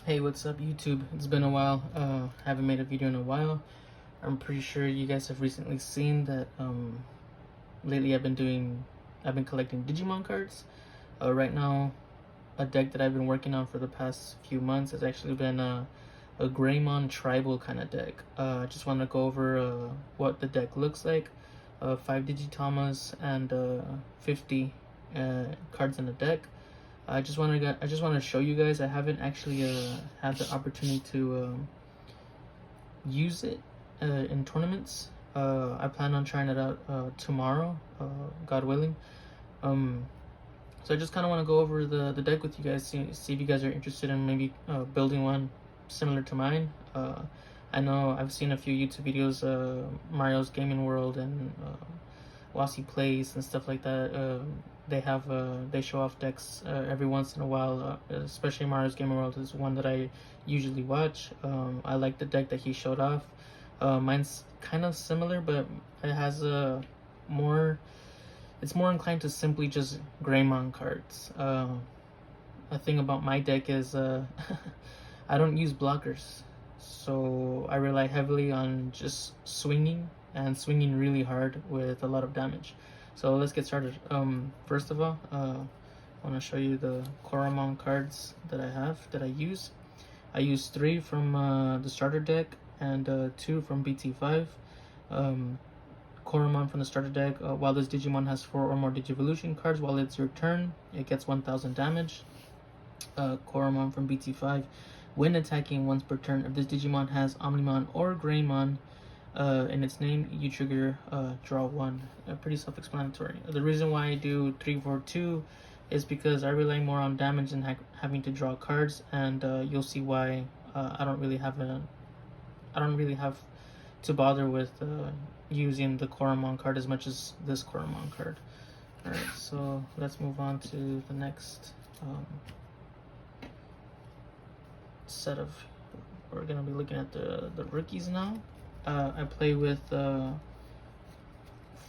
Hey, what's up YouTube? It's been a while. Haven't made a video in a while. I'm pretty sure you guys have recently seen that lately I've been collecting Digimon cards. Right now, a deck that I've been working on for the past few months has actually been a Greymon tribal kind of deck. I just want to go over what the deck looks like. 5 Digitamers and 50 cards in the deck. I just want to show you guys. I haven't actually had the opportunity to use it in tournaments. I plan on trying it out tomorrow, God willing. So I just kind of want to go over the deck with you guys, see if you guys are interested in maybe building one similar to mine. I know I've seen a few YouTube videos, Mario's Gaming World and Wasi Plays and stuff like that. They show off decks every once in a while, especially Mario's Gaming World is one that I usually watch. I like the deck that he showed off. Mine's kind of similar, but it has it's more inclined to simply just Greymon cards. A thing about my deck is I don't use blockers, so I rely heavily on just swinging and swinging really hard with a lot of damage. So let's get started. First of all, I want to show you the Koromon cards that I use. I use 3 from the starter deck and 2 from BT5. Koromon from the starter deck, while this Digimon has 4 or more Digivolution cards, while it's your turn, it gets 1000 damage. Koromon from BT5, when attacking once per turn, if this Digimon has OmniGreymon or Greymon in its name, you trigger draw 1. Pretty self-explanatory. The reason why I do 3-4-2 is because I rely more on damage than having to draw cards, and you'll see why I don't really have to bother with using the Koromon card as much as this Koromon card. Alright, so let's move on to the next set of, we're gonna be looking at the rookies now. I play with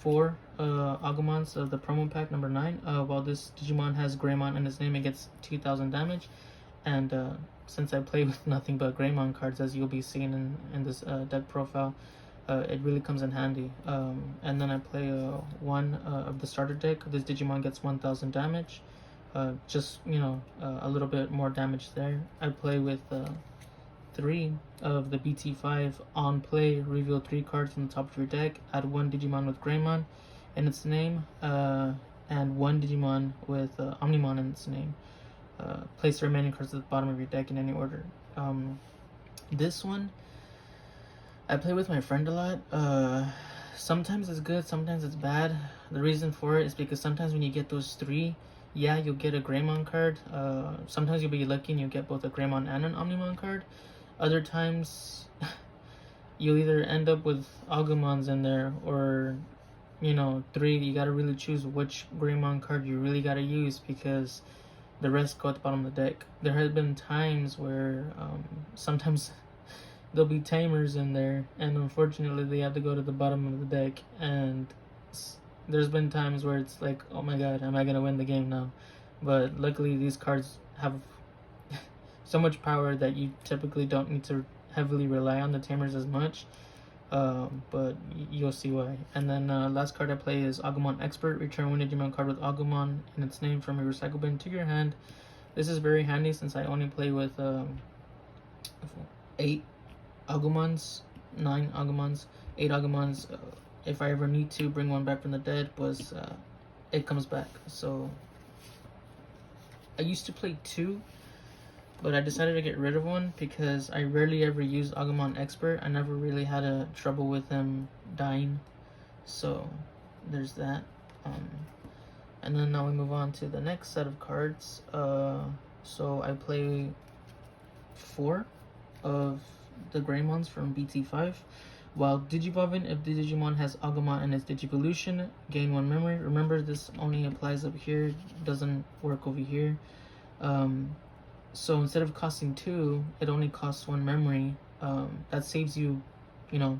4 Agumons of the promo pack number 9. While this Digimon has Greymon in its name, it gets 2000 damage. And since I play with nothing but Greymon cards, as you'll be seeing in this deck profile, it really comes in handy. And then I play 1 of the starter deck. This Digimon gets 1000 damage. Just, a little bit more damage there. I play with 3 of the BT5 on play. Reveal 3 cards from the top of your deck. Add 1 Digimon with Greymon in its name, and 1 Digimon with OmniGreymon in its name. Place the remaining cards at the bottom of your deck in any order. This one I play with my friend a lot. Sometimes it's good, sometimes it's bad. The reason for it is because sometimes when you get those 3, yeah, you'll get a Greymon card. Sometimes you'll be lucky and you'll get both a Greymon and an OmniGreymon card. Other times, you'll either end up with Agumons in there, or 3. You gotta really choose which Greymon card you really gotta use, because the rest go at the bottom of the deck. There have been times where sometimes there'll be Tamers in there, and unfortunately they have to go to the bottom of the deck. And there's been times where it's like, oh my god, am I gonna win the game now? But luckily these cards have so much power that you typically don't need to heavily rely on the Tamers as much. But you'll see why. And then last card I play is Agumon Expert. Return one Digimon card with Agumon in its name from your recycle bin to your hand. This is very handy since I only play with 8 Agumons, 9 Agumons, 8 Agumons. If I ever need to bring one back from the dead, it comes back. So I used to play 2, but I decided to get rid of 1 because I rarely ever use Agumon Expert. I never really had a trouble with him dying. So there's that. And then now we move on to the next set of cards. So I play 4 of the Greymons from BT5. While Digivolving, if the Digimon has Agumon in its Digivolution, gain 1 memory. Remember, this only applies up here, doesn't work over here. So instead of costing 2, it only costs 1 memory. That saves you, a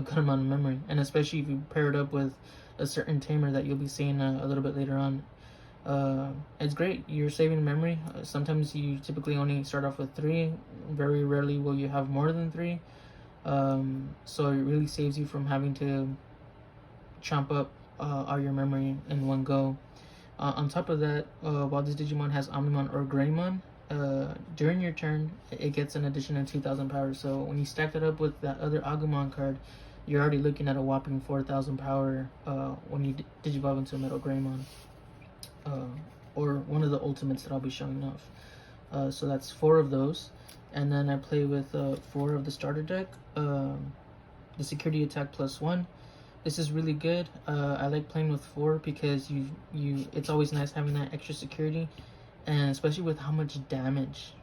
good amount of memory. And especially if you pair it up with a certain tamer that you'll be seeing a little bit later on. It's great. You're saving memory. Sometimes you typically only start off with 3. Very rarely will you have more than 3. So it really saves you from having to chomp up all your memory in one go. On top of that, while this Digimon has Omnimon or Greymon, during your turn, it gets an additional 2,000 power. So when you stack that up with that other Agumon card, you're already looking at a whopping 4,000 power when you Digivolve into a Metal Greymon. Or one of the ultimates that I'll be showing off. So that's 4 of those. And then I play with 4 of the starter deck. The security attack +1. This is really good. I like playing with 4 because it's always nice having that extra security, and especially with how much damage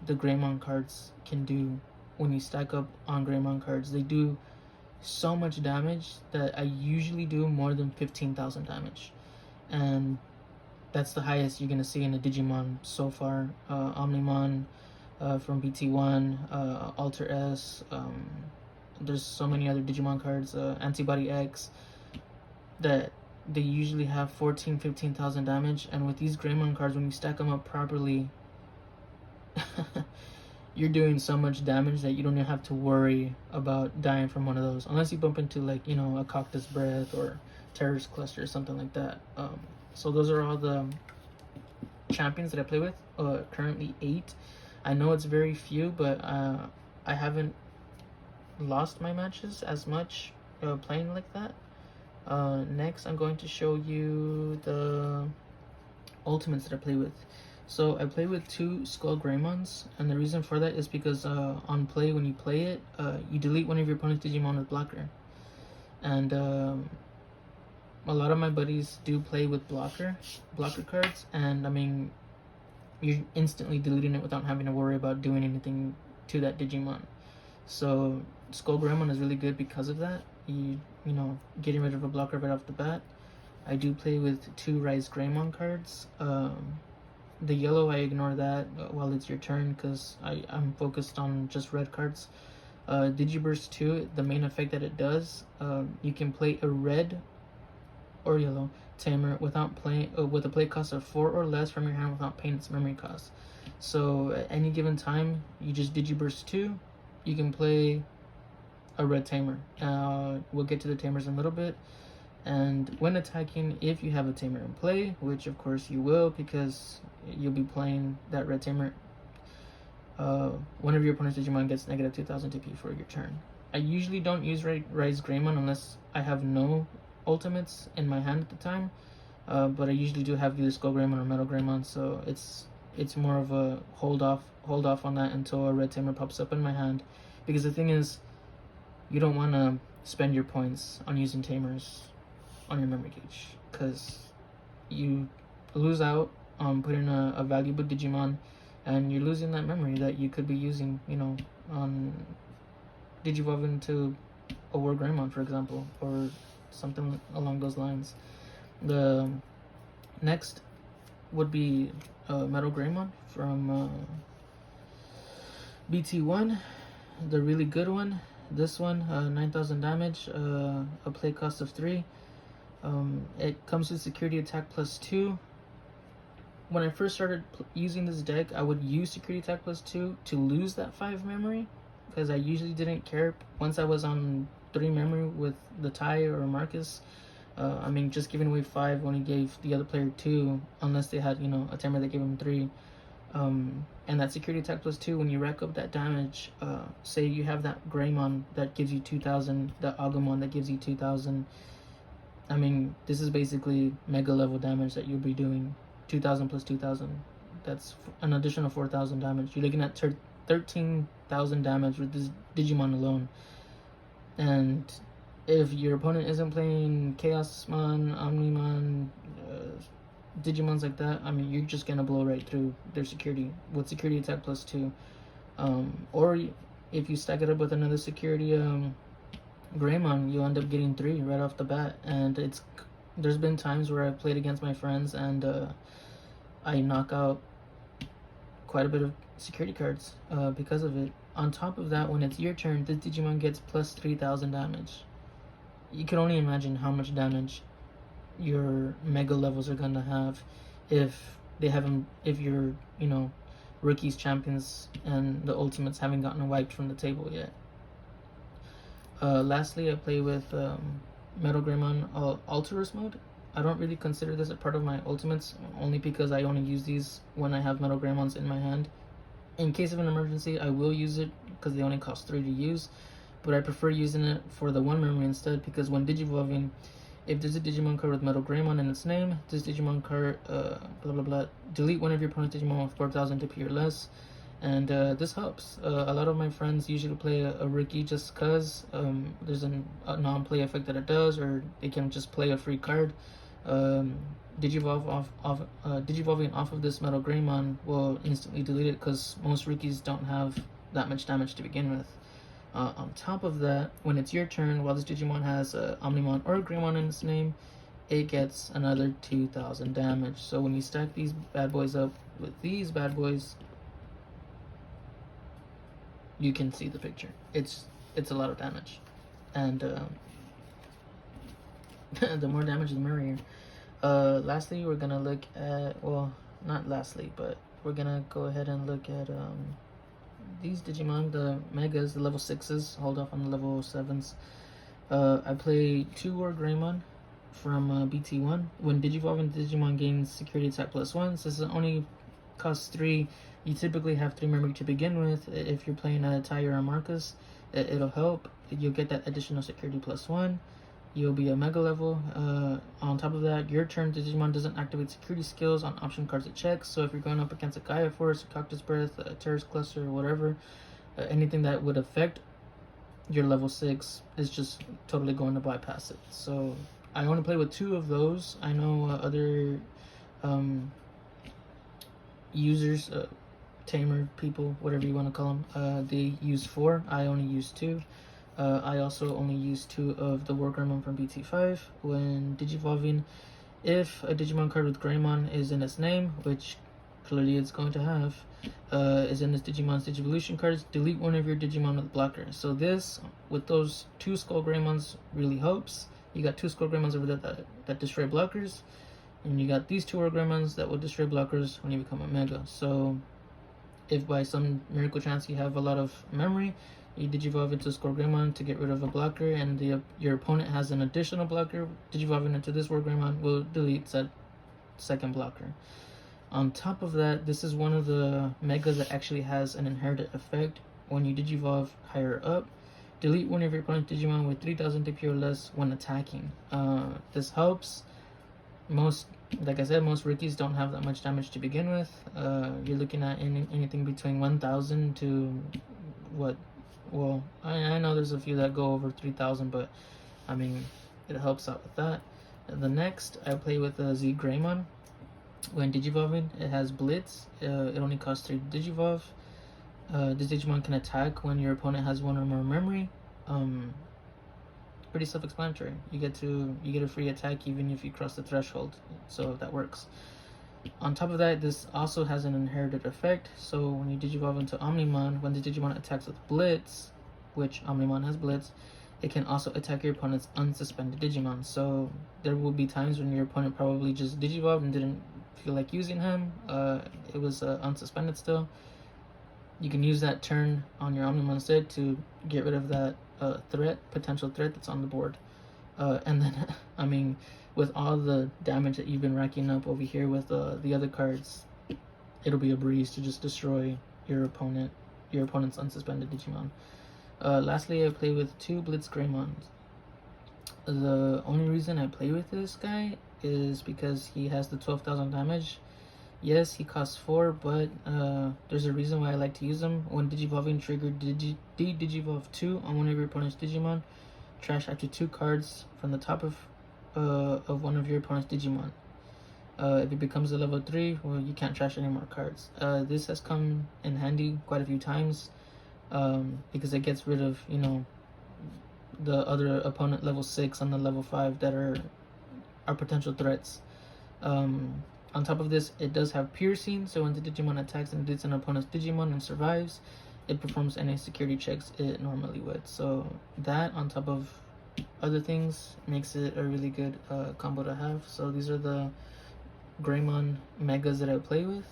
the Greymon cards can do when you stack up on Greymon cards. They do so much damage that I usually do more than 15,000 damage, and that's the highest you're gonna see in a Digimon so far. Omnimon from BT1, Alter S. There's so many other Digimon cards, Antibody X, that they usually have 15,000 damage. And with these Greymon cards, when you stack them up properly, you're doing so much damage that you don't even have to worry about dying from one of those, unless you bump into, like, you know, a Cactus Breath or Terrorist Cluster or something like that. So those are all the champions that I play with. Currently 8. I know it's very few, but I haven't lost my matches as much playing like that. Next, I'm going to show you the ultimates that I play with. So I play with 2 Skull Greymons, and the reason for that is because on play, when you play it, you delete one of your opponent's Digimon with blocker. And a lot of my buddies do play with blocker cards, and I mean, you're instantly deleting it without having to worry about doing anything to that Digimon. So Skull Greymon is really good because of that. You know, getting rid of a blocker right off the bat. I do play with 2 Rise Greymon cards. The yellow, I ignore that while it's your turn because I'm focused on just red cards. Digiburst 2, the main effect that it does, you can play a red or yellow Tamer without playing with a play cost of 4 or less from your hand without paying its memory cost. So at any given time, you just Digiburst 2. You can play a red Tamer. We'll get to the Tamers in a little bit. And when attacking, if you have a Tamer in play, which of course you will because you'll be playing that red Tamer, one of your opponent's Digimon gets negative 2,000 TP for your turn. I usually don't use Rise Greymon unless I have no ultimates in my hand at the time, but I usually do have either Skull Greymon or Metal Greymon, so it's more of a hold off on that until a red Tamer pops up in my hand, because the thing is, you don't want to spend your points on using Tamers on your memory gauge, because you lose out on putting a valuable Digimon, and you're losing that memory that you could be using, you know, on Digivolve into a WarGreymon, for example, or something along those lines. The next would be Metal Greymon from BT1, the really good one. This one, 9,000 damage, a play cost of 3. It comes with security attack +2. When I first started using this deck, I would use security attack +2 to lose that 5 memory, because I usually didn't care. Once I was on 3 memory with the Ty or Marcus, I mean, just giving away 5 when he gave the other player 2, unless they had, you know, a Tamer that gave him 3. And that security attack +2, when you rack up that damage, say you have that Greymon that gives you 2,000, that Agumon that gives you 2,000. I mean, this is basically mega level damage that you'll be doing. 2,000 plus 2,000. That's an additional 4,000 damage. You're looking at 13,000 damage with this Digimon alone. And if your opponent isn't playing Chaosmon, Omnimon, Digimons like that, I mean, you're just gonna blow right through their security with security attack +2. Or if you stack it up with another security Greymon, you end up getting 3 right off the bat. And there's been times where I've played against my friends and I knock out quite a bit of security cards because of it. On top of that, when it's your turn, this Digimon gets +3,000 damage. You can only imagine how much damage your mega levels are gonna have if they haven't, if you're, you know, rookies, champions, and the ultimates haven't gotten wiped from the table yet. Lastly, I play with Metal Greymon Alterous mode. I don't really consider this a part of my ultimates, only because I only use these when I have Metal Greymons in my hand. In case of an emergency, I will use it because they only cost 3 to use, but I prefer using it for the 1 memory instead, because when digivolving, if there's a Digimon card with Metal Greymon in its name, this Digimon card, blah blah blah, delete one of your opponent's Digimon with 4,000 DP or less, and this helps. A lot of my friends usually play a rookie just because there's a non-play effect that it does, or they can just play a free card. Digivolving off of this Metal Greymon will instantly delete it because most rookies don't have that much damage to begin with. On top of that, when it's your turn, while this Digimon has Omnimon or Greymon in its name, it gets another 2,000 damage. So when you stack these bad boys up with these bad boys, you can see the picture. It's a lot of damage, and the more damage, the merrier. Lastly, we're gonna look at, well, not lastly, but we're gonna go ahead and look at these Digimon, the Megas, the level 6s. Hold off on the level 7s. I play 2 WarGreymon from BT1. When digivolving, Digimon gains security attack +1. Since it only costs 3, you typically have 3 memory to begin with. If you're playing a Tyre or Marcus, it'll help. You'll get that additional security +1. You'll be a mega level. On top of that, your turn, Digimon doesn't activate security skills on option cards it checks. So if you're going up against a Gaia Force, a Cactus Breath, a Terrace Cluster, or whatever, anything that would affect your level 6 is just totally going to bypass it. So I only play with 2 of those. I know other users, tamer people, whatever you want to call them, they use 4. I only use 2. I also only use 2 of the WarGreymon from BT5. When digivolving, if a Digimon card with Greymon is in its name, which clearly it's going to have, is in this Digimon's Digivolution cards, delete one of your Digimon with blocker. So this, with those 2 Skull Greymons, really helps. You got 2 Skull Greymons over there that destroy blockers, and you got these 2 WarGreymons that will destroy blockers when you become a Mega. So if by some miracle chance you have a lot of memory, you digivolve into Skull Greymon to get rid of a blocker, and your opponent has an additional blocker, digivolving into this WarGreymon will delete that second blocker. On top of that, this is one of the Megas that actually has an inherited effect. When you digivolve higher up, delete one of your opponent's Digimon with 3,000 DP or less when attacking. This helps. Like I said, most rookies don't have that much damage to begin with. You're looking at anything between 1,000 to what? Well, I know there's a few that go over 3,000, but I mean, it helps out with that. The next, I play with Z Greymon. When digivolving, it has Blitz. It only costs 3 to digivolve. This Digimon can attack when your opponent has 1 or more memory. Pretty self-explanatory. You get a free attack even if you cross the threshold, so that works. On top of that, this also has an inherited effect. So when you digivolve into Omnimon, when the Digimon attacks with Blitz, which Omnimon has Blitz, it can also attack your opponent's unsuspended Digimon. So there will be times when your opponent probably just digivolved and didn't feel like using him. It was unsuspended still. You can use that turn on your Omnimon instead to get rid of that potential threat that's on the board. And then, I mean, with all the damage that you've been racking up over here with the other cards, it'll be a breeze to just destroy your opponent's unsuspended Digimon. Lastly, I play with 2 Blitz Greymons. The only reason I play with this guy is because he has the 12,000 damage. Yes, he costs 4, but there's a reason why I like to use him. When digivolving, trigger digivolve 2 on one of your opponent's Digimon. Trash up to 2 cards from the top of one of your opponent's Digimon. If it becomes a level 3, well, you can't trash any more cards. This has come in handy quite a few times because it gets rid of, you know, the other opponent level 6 and the level 5 that are potential threats. On top of this, it does have piercing, so when the Digimon attacks and hits an opponent's Digimon and survives, it performs any security checks it normally would. So that, on top of other things, makes it a really good combo to have. So these are the Greymon megas that I play with.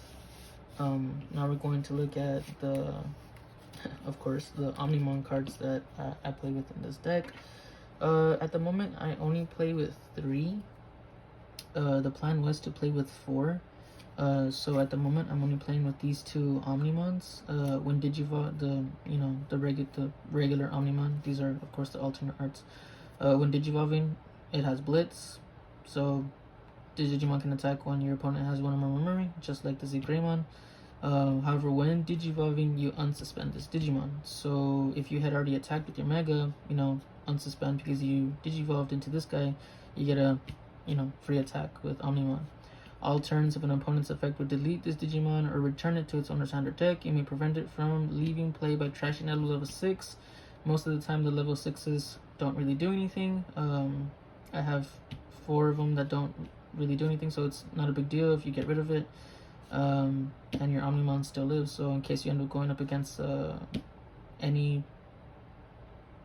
Now we're going to look at the, of course, the OmniGreymon cards that I play with in this deck. At the moment, I only play with 3. The plan was to play with 4. So at the moment, I'm only playing with these 2 Omnimons. When Digivolve, the regular Omnimon, these are of course the alternate arts. When Digivolving, it has Blitz, so the Digimon can attack when your opponent has 1 or more memory, just like the Z-Greymon. However, when Digivolving, you unsuspend this Digimon. So if you had already attacked with your Mega, unsuspend because you Digivolved into this guy, you get a, free attack with Omnimon. All turns, if an opponent's effect would delete this Digimon or return it to its owner's hand or deck, you may prevent it from leaving play by trashing out level 6. Most of the time, the level 6s don't really do anything. I have 4 of them that don't really do anything, so it's not a big deal if you get rid of it. And your Omnimon still lives, so in case you end up going up against any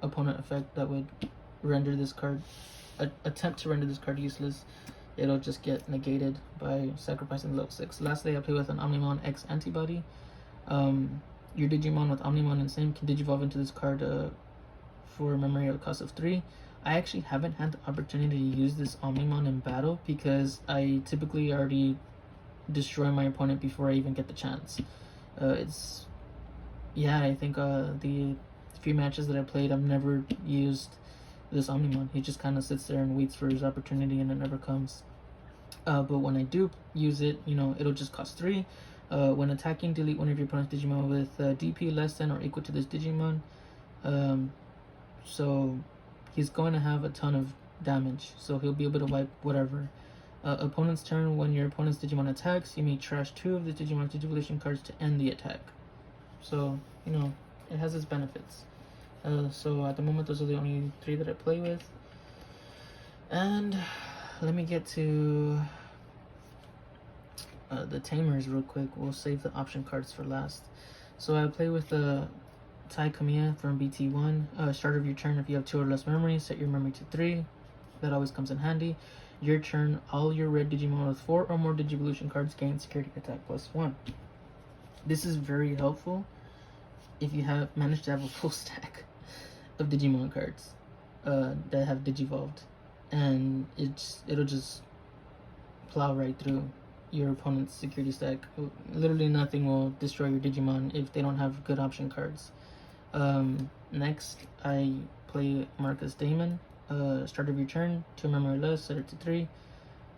opponent effect that would render this card, attempt to render this card useless, it'll just get negated by sacrificing level 6. Lastly, I play with an Omnimon X Antibody. Your Digimon with Omnimon Insane can Digivolve into this card for memory at a cost of 3. I actually haven't had the opportunity to use this Omnimon in battle because I typically already destroy my opponent before I even get the chance. I think the few matches that I played, I've never used this Omnimon. He just kind of sits there and waits for his opportunity and it never comes. But when I do use it, it'll just cost 3. When attacking, delete one of your opponent's Digimon with DP less than or equal to this Digimon. So he's going to have a ton of damage, so he'll be able to wipe whatever. Opponent's turn, when your opponent's Digimon attacks, you may trash 2 of the Digimon's Digivolution cards to end the attack. So, it has its benefits. So at the moment, those are the only 3 that I play with. And let me get to the Tamers real quick. We'll save the option cards for last. So I play with the Tai Kamiya from BT1. Start of your turn, if you have 2 or less memories, set your memory to 3. That always comes in handy. Your turn, all your red Digimon with 4 or more Digivolution cards gain security attack +1. This is very helpful if you have managed to have a full stack of Digimon cards that have Digivolved, and it'll just plow right through your opponent's security stack. Literally nothing will destroy your Digimon if they don't have good option cards. Next, I play Marcus Damon. Start of your turn, 2 memory less, set it to 3.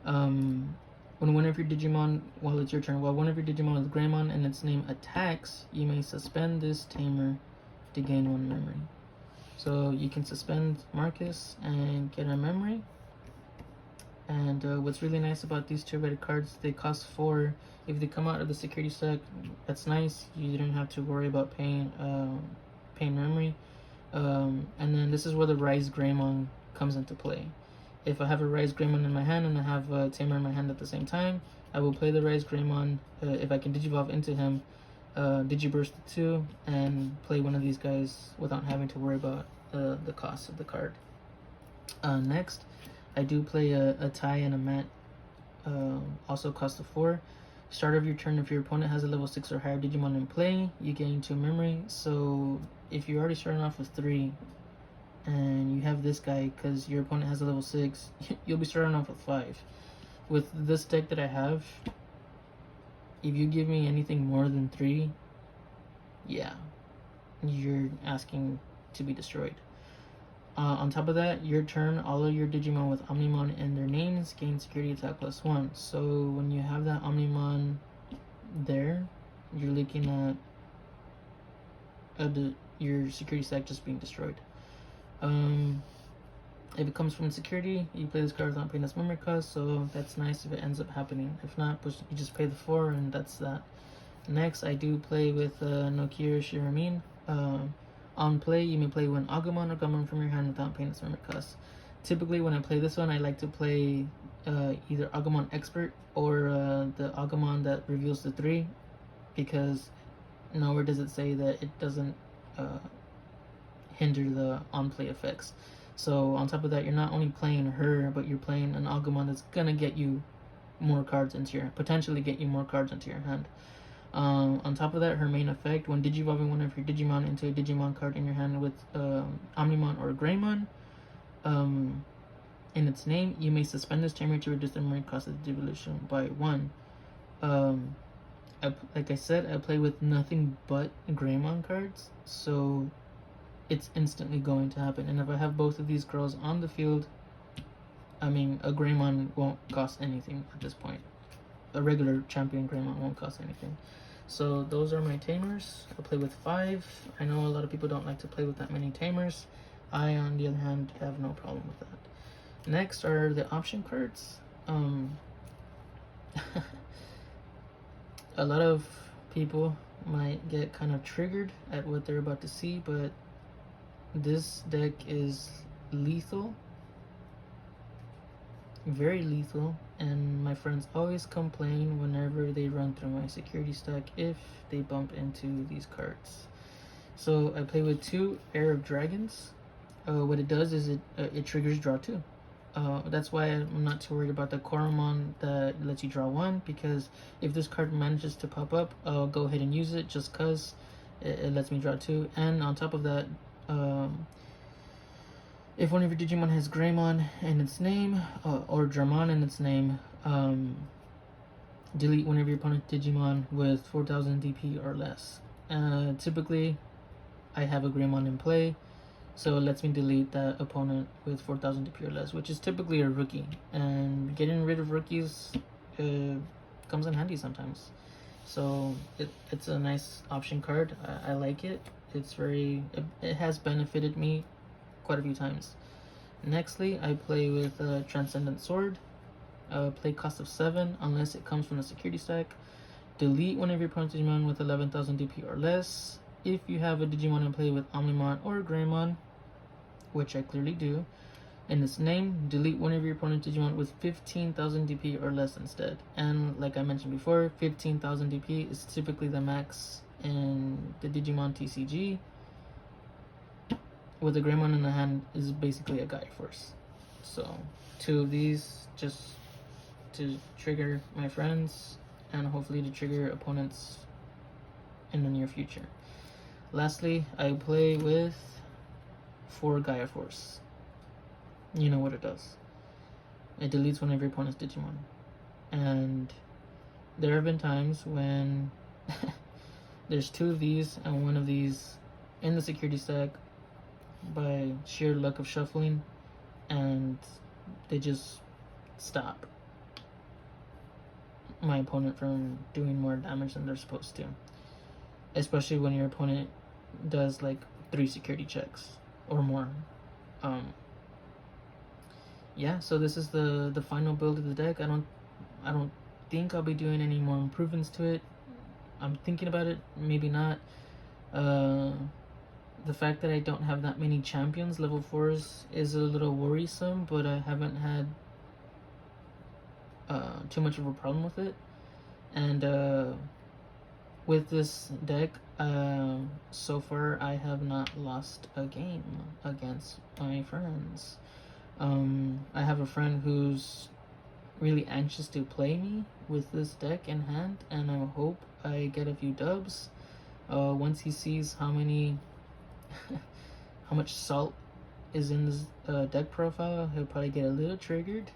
When one of your Digimon, while it's your turn, while one of your Digimon with Greymon and its name attacks, you may suspend this Tamer to gain 1 memory. So you can suspend Marcus and get a memory. And what's really nice about these 2 red cards, they cost 4. If they come out of the security stack, that's nice. You don't have to worry about paying memory. And then this is where the Rise Greymon comes into play. If I have a Rise Greymon in my hand and I have a Tamer in my hand at the same time, I will play the Rise Greymon. If I can Digivolve into him, Digiburst 2, and play one of these guys without having to worry about the cost of the card. Next, I do play a Tai and a Mat, also cost of 4. Start of your turn, if your opponent has a level 6 or higher Digimon in play, you gain 2 memory. So if you're already starting off with 3, and you have this guy because your opponent has a level 6, you'll be starting off with 5. With this deck that I have, if you give me anything more than 3, yeah, you're asking to be destroyed. On top of that, your turn, all of your Digimon with Omnimon in their names gain security attack +1. So when you have that Omnimon there, you're looking at your security stack just being destroyed. If it comes from security, you play this card without paying this memory cost, so that's nice if it ends up happening. If not, you just pay the 4 and that's that. Next, I do play with Nokia Shiramin. On play, you may play one Agumon or Gumon from your hand without paying its memory cost. Typically, when I play this one, I like to play either Agumon Expert or the Agumon that reveals the 3, because nowhere does it say that it doesn't hinder the on-play effects. So on top of that, you're not only playing her, but you're playing an Agumon that's gonna get you more cards into your, potentially get you more cards into your hand. On top of that, her main effect, when digivolving one of your Digimon into a Digimon card in your hand with Omnimon or Greymon, in its name, you may suspend this Tamer to reduce the memory cost of the devolution by 1. Like I said, I play with nothing but Greymon cards, so it's instantly going to happen. And if I have both of these girls on the field, I mean, a Greymon won't cost anything at this point. A regular champion Greymon won't cost anything. So those are my Tamers. I play with 5. I know a lot of people don't like to play with that many Tamers. I, on the other hand, have no problem with that. Next are the option cards. A lot of people might get kind of triggered at what they're about to see, but this deck is lethal, very lethal, and my friends always complain whenever they run through my security stack if they bump into these cards. So I play with 2 Heir of Dragons. What it does is it triggers draw 2. That's why I'm not too worried about the Koromon that lets you draw 1, because if this card manages to pop up, I'll go ahead and use it just because it lets me draw 2. And on top of that, if one of your Digimon has Greymon in its name, or Dramon in its name, delete one of your opponent's Digimon with 4000 DP or less. Typically, I have a Greymon in play, so it lets me delete that opponent with 4000 DP or less, which is typically a rookie. And getting rid of rookies comes in handy sometimes. So it's a nice option card. I like it. It's very, it has benefited me quite a few times. Nextly, I play with Transcendent Sword. Play cost of 7 unless it comes from the security stack. Delete one of your opponent's Digimon with 11,000 DP or less. If you have a Digimon in play with Omnimon or Greymon, which I clearly do, in its name, delete one of your opponent's Digimon with 15,000 DP or less instead. And like I mentioned before, 15,000 DP is typically the max in the Digimon TCG. With the Greymon in the hand is basically a Gaia Force. So 2 of these just to trigger my friends and hopefully to trigger opponents in the near future. Lastly, I play with 4 Gaia Force. You know what it does. It deletes one of your opponent's Digimon. And there have been times when there's 2 of these and 1 of these in the security stack by sheer luck of shuffling, and they just stop my opponent from doing more damage than they're supposed to. Especially when your opponent does like 3 security checks or more. Yeah, so this is the final build of the deck. I don't think I'll be doing any more improvements to it. I'm thinking about it, maybe not. The fact that I don't have that many champions, level 4s, is a little worrisome, but I haven't had too much of a problem with it. And with this deck, so far I have not lost a game against my friends. I have a friend who's really anxious to play me with this deck in hand, and I hope I get a few dubs. Once he sees how much salt is in this deck profile, he'll probably get a little triggered,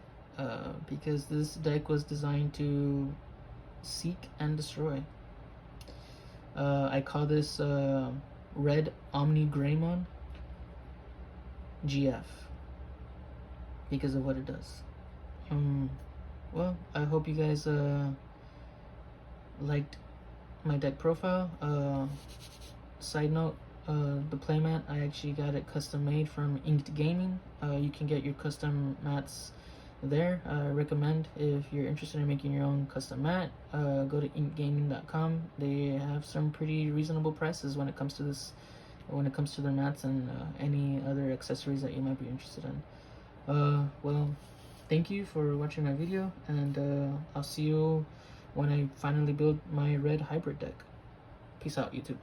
because this deck was designed to seek and destroy. I call this Red OmniGreymon GF because of what it does. Well, I hope you guys liked my deck profile. Side note, the playmat, I actually got it custom made from Inked Gaming. You can get your custom mats there. I recommend, if you're interested in making your own custom mat, go to inkgaming.com. They have some pretty reasonable prices when it comes to this, when it comes to their mats and any other accessories that you might be interested in. Well, thank you for watching my video, and I'll see you when I finally build my red hybrid deck. Peace out, YouTube.